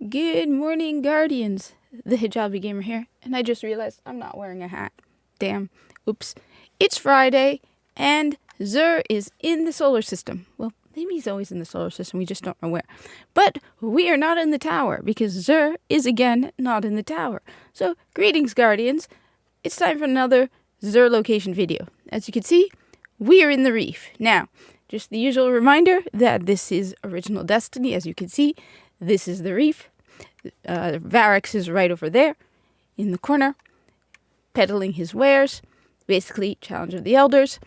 Good morning, Guardians. The Hijabi Gamer here, and I just realized I'm not wearing a hat. Damn. Oops. It's Friday, and Zur is in the solar system. Well, maybe he's always in the solar system, we just don't know where. But we are not in the tower, because Zur is again not in the tower. So, greetings, Guardians. It's time for another Zur location video. As you can see, we are in the reef. Now, just the usual reminder that this is Original Destiny. As you can see, this is the reef. Variks is right over there in the corner, peddling his wares, basically Challenge of the Elders.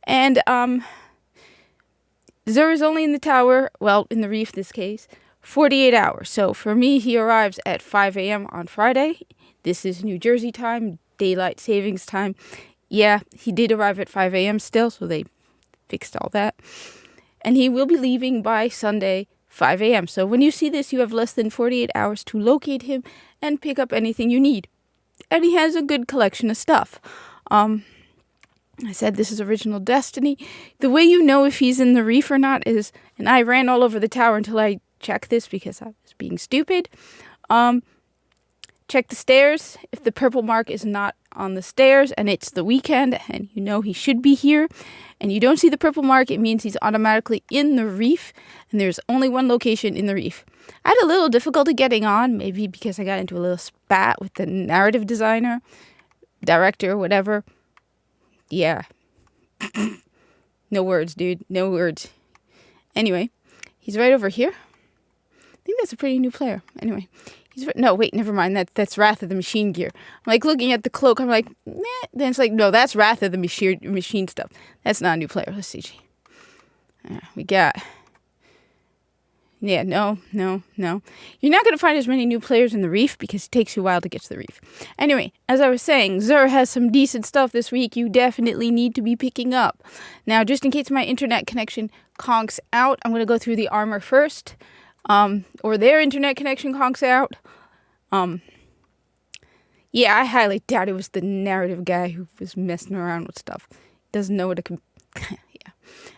And Zur is only in the tower, well, in the reef this case, 48 hours. So for me, he arrives at 5 a.m. on Friday. This is New Jersey time, daylight savings time. Yeah, he did arrive at 5 a.m. still, so they fixed all that. And he will be leaving by Sunday, 5 a.m. So when you see this, you have less than 48 hours to locate him and pick up anything you need. And he has a good collection of stuff. I said this is Original Destiny. The way you know if he's in the reef or not is, and I ran all over the tower until I checked this because I was being stupid. Check the stairs. If the purple mark is not on the stairs and it's the weekend and you know he should be here and you don't see the purple mark, it means he's automatically in the reef and there's only one location in the reef. I had a little difficulty getting on, maybe because I got into a little spat with the narrative designer, director, whatever. Yeah. No words, dude. No words. Anyway, he's right over here. I think that's a pretty new player. Anyway. No, wait, never mind. That's Wrath of the Machine gear. I'm like looking at the cloak. I'm like, meh. Then it's like, no, that's Wrath of the Machine stuff. That's not a new player. Let's see. We got. Yeah, no. You're not going to find as many new players in the reef because it takes you a while to get to the reef. Anyway, as I was saying, Zur has some decent stuff this week you definitely need to be picking up. Now, just in case my internet connection conks out, I'm going to go through the armor first. Or their internet connection conks out. Yeah, I highly doubt it was the narrative guy who was messing around with stuff. Doesn't know what it can. Yeah.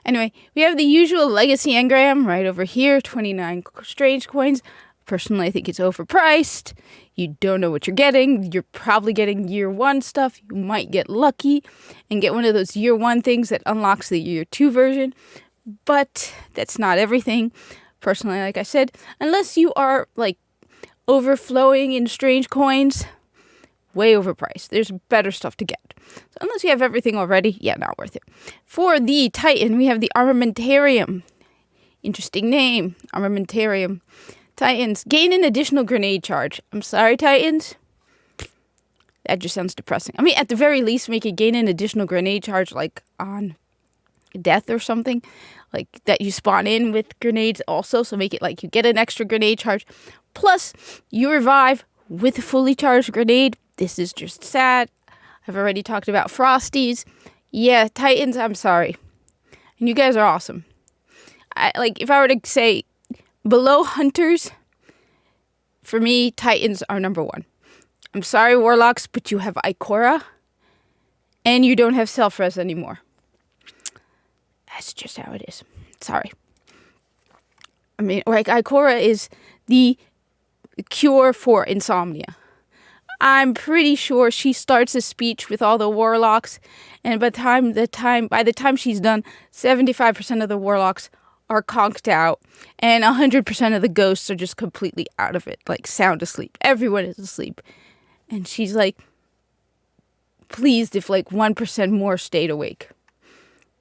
Anyway, we have the usual legacy engram right over here. 29 strange coins. Personally, I think it's overpriced. You don't know what you're getting. You're probably getting year 1 stuff. You might get lucky and get one of those year 1 things that unlocks the year 2 version. But that's not everything. Personally, like I said, unless you are, like, overflowing in strange coins, way overpriced. There's better stuff to get. So unless you have everything already, yeah, not worth it. For the Titan, we have the Armamentarium. Interesting name, Armamentarium. Titans, gain an additional grenade charge. I'm sorry, Titans. That just sounds depressing. I mean, at the very least, make it gain an additional grenade charge, like, on death or something. Like, that you spawn in with grenades also, so make it like you get an extra grenade charge. Plus, you revive with a fully charged grenade. This is just sad. I've already talked about Frosties. Yeah, Titans, I'm sorry. And you guys are awesome. If I were to say, below Hunters, for me, Titans are number 1. I'm sorry, Warlocks, but you have Ikora, and you don't have self-res anymore. That's just how it is. Sorry. I mean, like, Ikora is the cure for insomnia. I'm pretty sure she starts a speech with all the warlocks, and by the time she's done, 75% of the warlocks are conked out, and 100% of the ghosts are just completely out of it, like sound asleep. Everyone is asleep. And she's like, pleased if like 1% more stayed awake.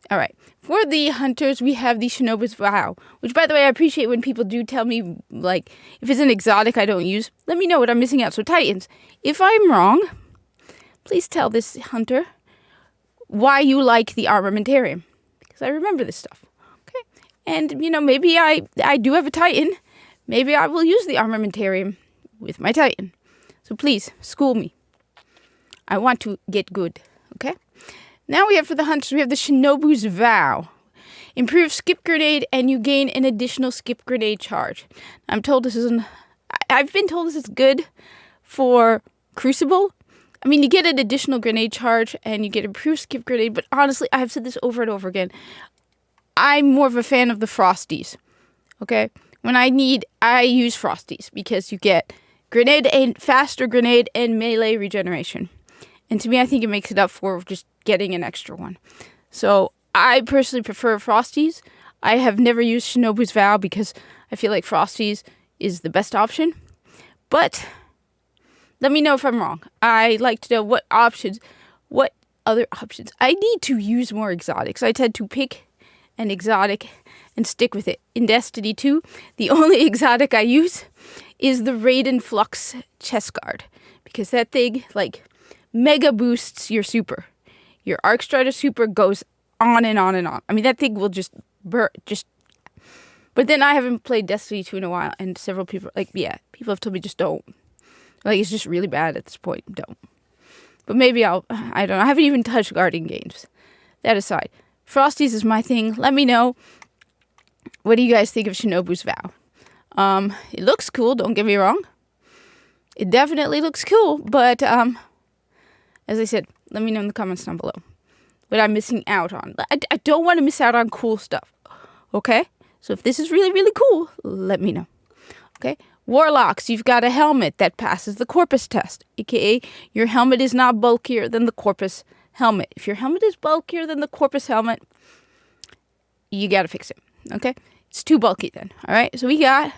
All right. For the Hunters, we have the Shinobi's Vow, which, by the way, I appreciate when people do tell me, like, if it's an exotic I don't use, let me know what I'm missing out. So, Titans, if I'm wrong, please tell this Hunter why you like the Armamentarium, because I remember this stuff. Okay. And, you know, maybe I do have a Titan. Maybe I will use the Armamentarium with my Titan. So, please, school me. I want to get good. Okay? Now we have for the Hunters, we have the Shinobu's Vow. Improve skip grenade and you gain an additional skip grenade charge. I've been told this is good for Crucible. I mean, you get an additional grenade charge and you get improved skip grenade, but honestly, I have said this over and over again. I'm more of a fan of the Frosties. Okay? when I use Frosties because you get faster grenade and melee regeneration. And to me, I think it makes it up for just getting an extra one. So I personally prefer Frosties. I have never used Shinobu's Vow because I feel like Frosties is the best option. But let me know if I'm wrong. I like to know what other options. I need to use more exotics. I tend to pick an exotic and stick with it. In Destiny 2, the only exotic I use is the Raiden Flux chest guard. Because that thing, mega boosts your super. Your Arc Strider super goes on and on and on. I mean, that thing will just But then I haven't played Destiny 2 in a while, and several people, people have told me just don't. It's just really bad at this point. Don't. But maybe I don't know. I haven't even touched guarding games. That aside, Frosties is my thing. Let me know. What do you guys think of Shinobu's Vow? It looks cool, don't get me wrong. It definitely looks cool, but as I said, let me know in the comments down below what I'm missing out on. I don't want to miss out on cool stuff, okay? So if this is really, really cool, let me know, okay? Warlocks, you've got a helmet that passes the Corpus test, aka your helmet is not bulkier than the Corpus helmet. If your helmet is bulkier than the Corpus helmet, you gotta fix it, okay? It's too bulky then, all right? So we got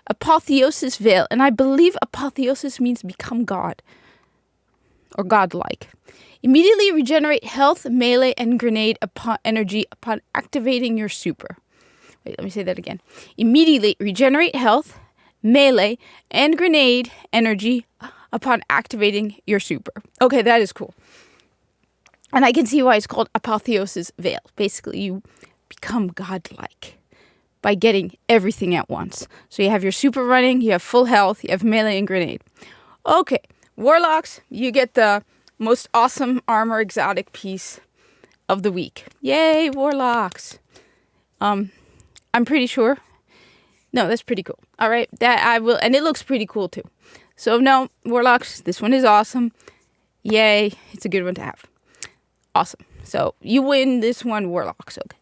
Apotheosis Veil, and I believe Apotheosis means become God, or godlike. Immediately regenerate health, melee, and grenade energy upon activating your super. Wait, let me say that again. Immediately regenerate health, melee, and grenade energy upon activating your super. Okay, that is cool. And I can see why it's called Apotheosis Veil. Basically, you become godlike by getting everything at once. So you have your super running, you have full health, you have melee and grenade. Okay, Warlocks, you get the most awesome armor exotic piece of the week. Yay, Warlocks. I'm pretty sure. No, that's pretty cool. All right, that I will, and it looks pretty cool too. So no, Warlocks, this one is awesome. Yay, it's a good one to have. Awesome. So you win this one, Warlocks. Okay.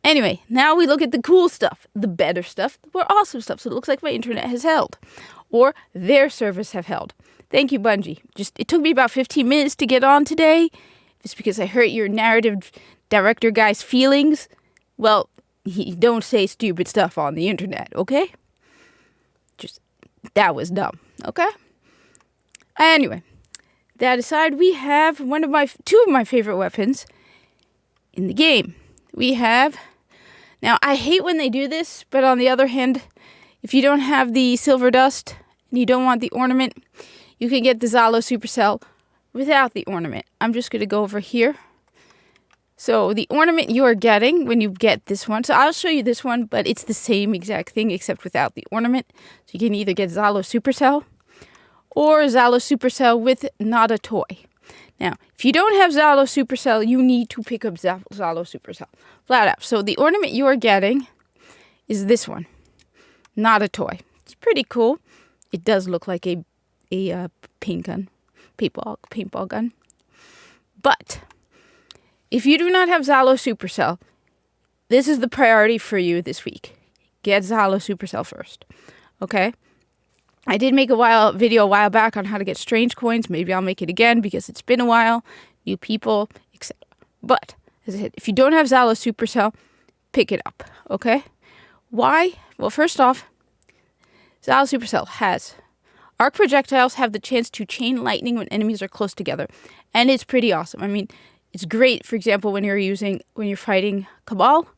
Anyway, now we look at the cool stuff, the better stuff, the more awesome stuff. So it looks like my internet has held, or their servers have held. Thank you, Bungie. It took me about 15 minutes to get on today. It's because I hurt your narrative director guy's feelings. Well, don't say stupid stuff on the internet, okay? That was dumb, okay? Anyway, that aside, we have two of my favorite weapons in the game. We have, now I hate when they do this, but on the other hand, if you don't have the silver dust and you don't want the ornament, you can get the Zalo Supercell without the ornament. I'm just going to go over here. So the ornament you are getting when you get this one, so I'll show you this one, but it's the same exact thing except without the ornament. So you can either get Zalo Supercell or Zalo Supercell with not a toy. Now, if you don't have Zalo Supercell, you need to pick up Zalo Supercell. Flat out. So the ornament you are getting is this one. Not a toy. It's pretty cool. It does look like a paintball gun. But if you do not have Zalo Supercell, this is the priority for you this week. Get Zalo Supercell first. Okay? I did make a video a while back on how to get strange coins. Maybe I'll make it again because it's been a while. New people, etc. But, as I said, if you don't have Zalo Supercell, pick it up. Okay? Why? Well, first off, Zalo Supercell has arc projectiles have the chance to chain lightning when enemies are close together. And it's pretty awesome. I mean, it's great, for example, when you're fighting Cabal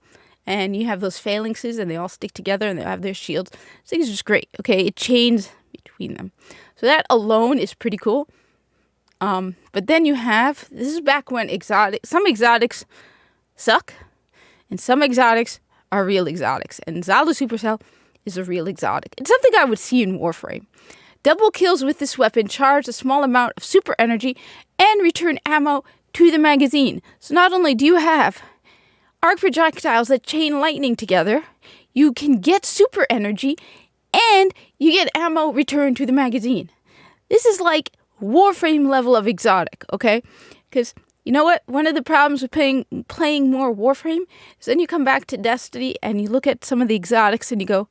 and you have those phalanxes and they all stick together and they have their shields. This thing is just great. Okay, it chains between them. So that alone is pretty cool. But then this is back when some exotics suck and some exotics are real exotics. And Zalo Supercell is a real exotic. It's something I would see in Warframe. Double kills with this weapon charge a small amount of super energy and return ammo to the magazine. So not only do you have arc projectiles that chain lightning together, you can get super energy and you get ammo returned to the magazine. This is like Warframe level of exotic, okay? Because you know what? One of the problems with playing more Warframe is then you come back to Destiny and you look at some of the exotics and you go,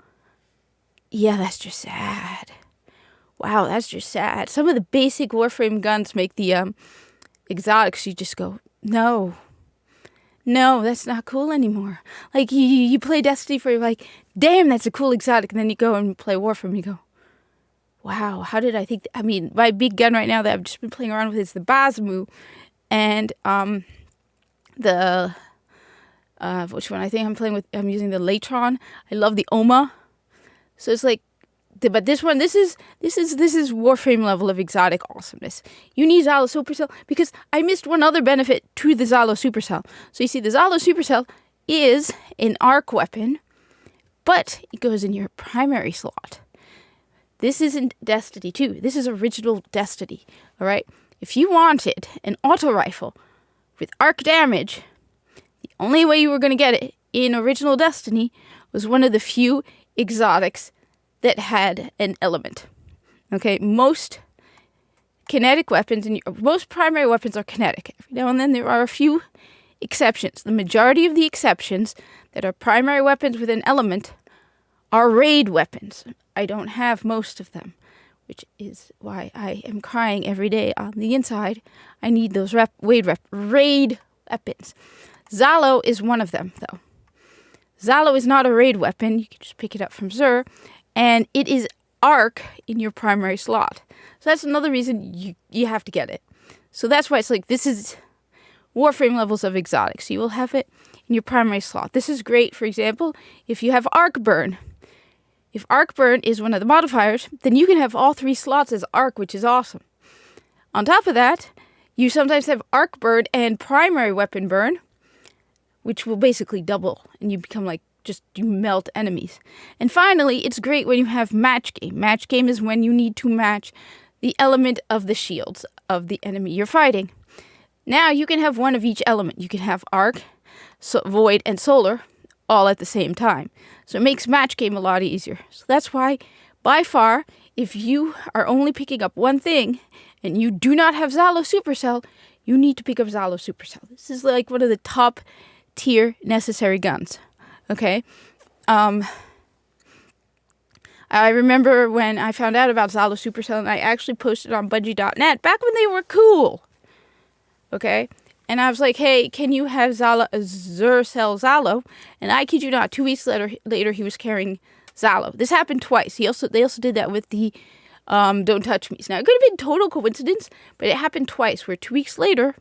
Yeah, that's just sad. Wow, that's just sad. Some of the basic Warframe guns make the exotics. You just go, no, that's not cool anymore. Like you play Destiny for, you're like, damn, that's a cool exotic, and then you go and play Warframe. You go, wow, how did I think? I mean, my big gun right now that I've just been playing around with is the Bazamu, and the which one? I think I'm using the Latron. I love the Oma. So it's like, but this one, this is Warframe level of exotic awesomeness. You need Zalo Supercell because I missed one other benefit to the Zalo Supercell. So you see, the Zalo Supercell is an arc weapon, but it goes in your primary slot. This isn't Destiny 2. This is original Destiny. All right. If you wanted an auto rifle with arc damage, the only way you were going to get it in original Destiny was one of the few exotics that had an element. Okay, most kinetic weapons and most primary weapons are kinetic. Every now and then there are a few exceptions. The majority of the exceptions that are primary weapons with an element are raid weapons. I don't have most of them, which is why I am crying every day on the inside. I need those raid weapons. Zalo is one of them, though. Zalo is not a raid weapon. You can just pick it up from Xur, and it is arc in your primary slot. So that's another reason you have to get it. So that's why it's like, this is Warframe levels of exotics. So you will have it in your primary slot. This is great, for example, if you have arc burn. If arc burn is one of the modifiers, then you can have all 3 slots as arc, which is awesome. On top of that, you sometimes have arc burn and primary weapon burn, which will basically double, and you become like, you melt enemies. And finally, it's great when you have match game. Match game is when you need to match the element of the shields of the enemy you're fighting. Now you can have one of each element. You can have arc, void, and solar all at the same time. So it makes match game a lot easier. So that's why, by far, if you are only picking up one thing and you do not have Zalo Supercell, you need to pick up Zalo Supercell. This is like one of the top tier necessary guns. Okay? I remember when I found out about Zalo Supercell, and I actually posted on Bungie.net back when they were cool. Okay? And I was like, hey, can you have Xurcell Zalo? And I kid you not, 2 weeks later he was carrying Zalo. This happened twice. They also did that with the Don't Touch Me's. Now, it could have been total coincidence, but it happened twice, where 2 weeks later,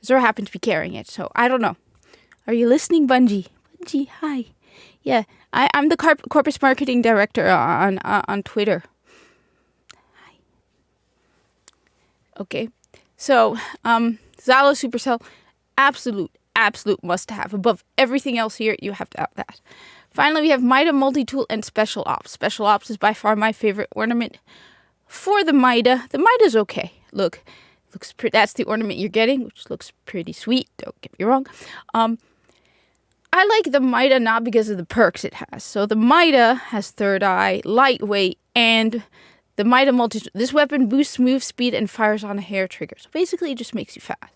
Xur happened to be carrying it. So, I don't know. Are you listening, Bungie? Bungie, hi. Yeah, I'm the corpus marketing director on Twitter. Hi. Okay, so, Zalo Supercell, absolute must-have. Above everything else here, you have to have that. Finally, we have Mida, Multi-Tool, and Special Ops. Special Ops is by far my favorite ornament for the Mida. The Mida's okay. Look, that's the ornament you're getting, which looks pretty sweet. Don't get me wrong. I like the Mida not because of the perks it has. So the Mida has Third Eye, lightweight, and the Mida Multi-Tool. This weapon boosts move speed and fires on a hair trigger. So basically, it just makes you fast.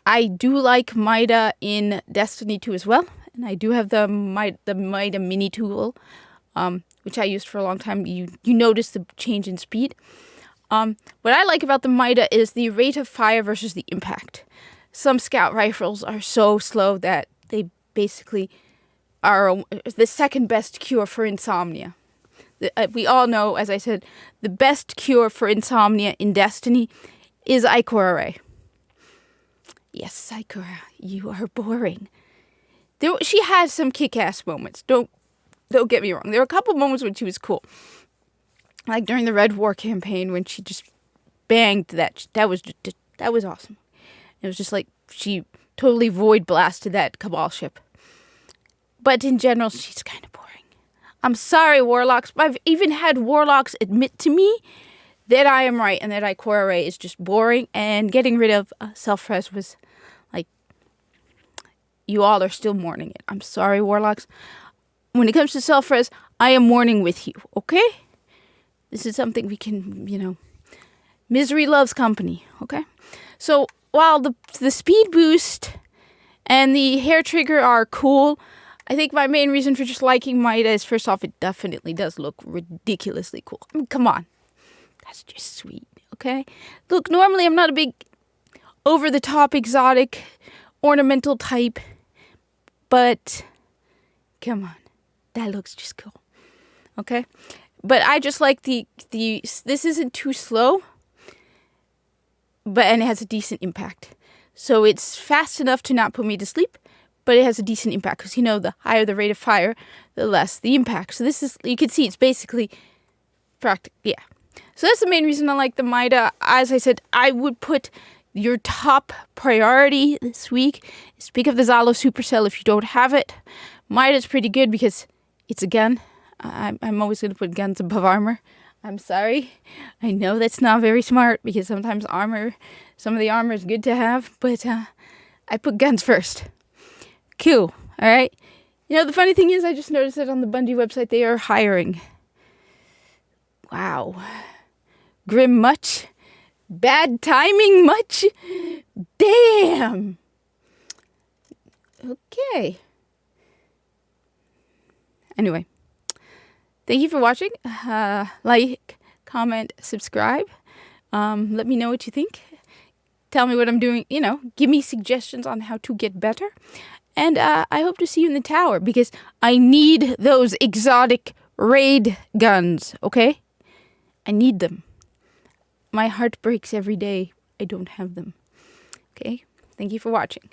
I do like Mida in Destiny 2 as well. And I do have the Mida mini tool, which I used for a long time. You notice the change in speed. What I like about the Mida is the rate of fire versus the impact. Some scout rifles are so slow that they basically are the second best cure for insomnia. We all know, as I said, the best cure for insomnia in Destiny is Ikora Rey. Yes, Ikora, you are boring. She has some kick-ass moments. Don't get me wrong. There were a couple moments when she was cool. Like during the Red War campaign when she just banged that. That was awesome. It was just like she totally void blasted that Cabal ship. But in general, she's kind of boring. I'm sorry, Warlocks. I've even had Warlocks admit to me that I am right and that Ikora Rey is just boring. And getting rid of self-res was like, you all are still mourning it. I'm sorry, Warlocks. When it comes to self-res, I am mourning with you, okay? This is something we can, misery loves company, okay? So while the speed boost and the hair trigger are cool, I think my main reason for just liking Mida is, first off, it definitely does look ridiculously cool. I mean, come on. That's just sweet, okay? Look, normally I'm not a big over-the-top exotic ornamental type, but come on. That looks just cool, okay? But I just like this isn't too slow, and it has a decent impact. So it's fast enough to not put me to sleep, but it has a decent impact because, the higher the rate of fire, the less the impact. So this is, you can see it's basically practical. Yeah. So that's the main reason I like the Mida. As I said, I would put your top priority this week is pick up the Zalo Supercell if you don't have it. Mida's pretty good because it's a gun. I'm always going to put guns above armor. I'm sorry. I know that's not very smart because sometimes some of the armor is good to have, but I put guns first. Cool. All right. The funny thing is I just noticed that on the Bungie website they are hiring. Wow. Grim much? Bad timing much? Damn. Okay. Anyway. Thank you for watching. Like, comment, subscribe. Let me know what you think. Tell me what I'm doing, give me suggestions on how to get better. And I hope to see you in the tower because I need those exotic raid guns, okay? I need them. My heart breaks every day I don't have them. Okay? Thank you for watching.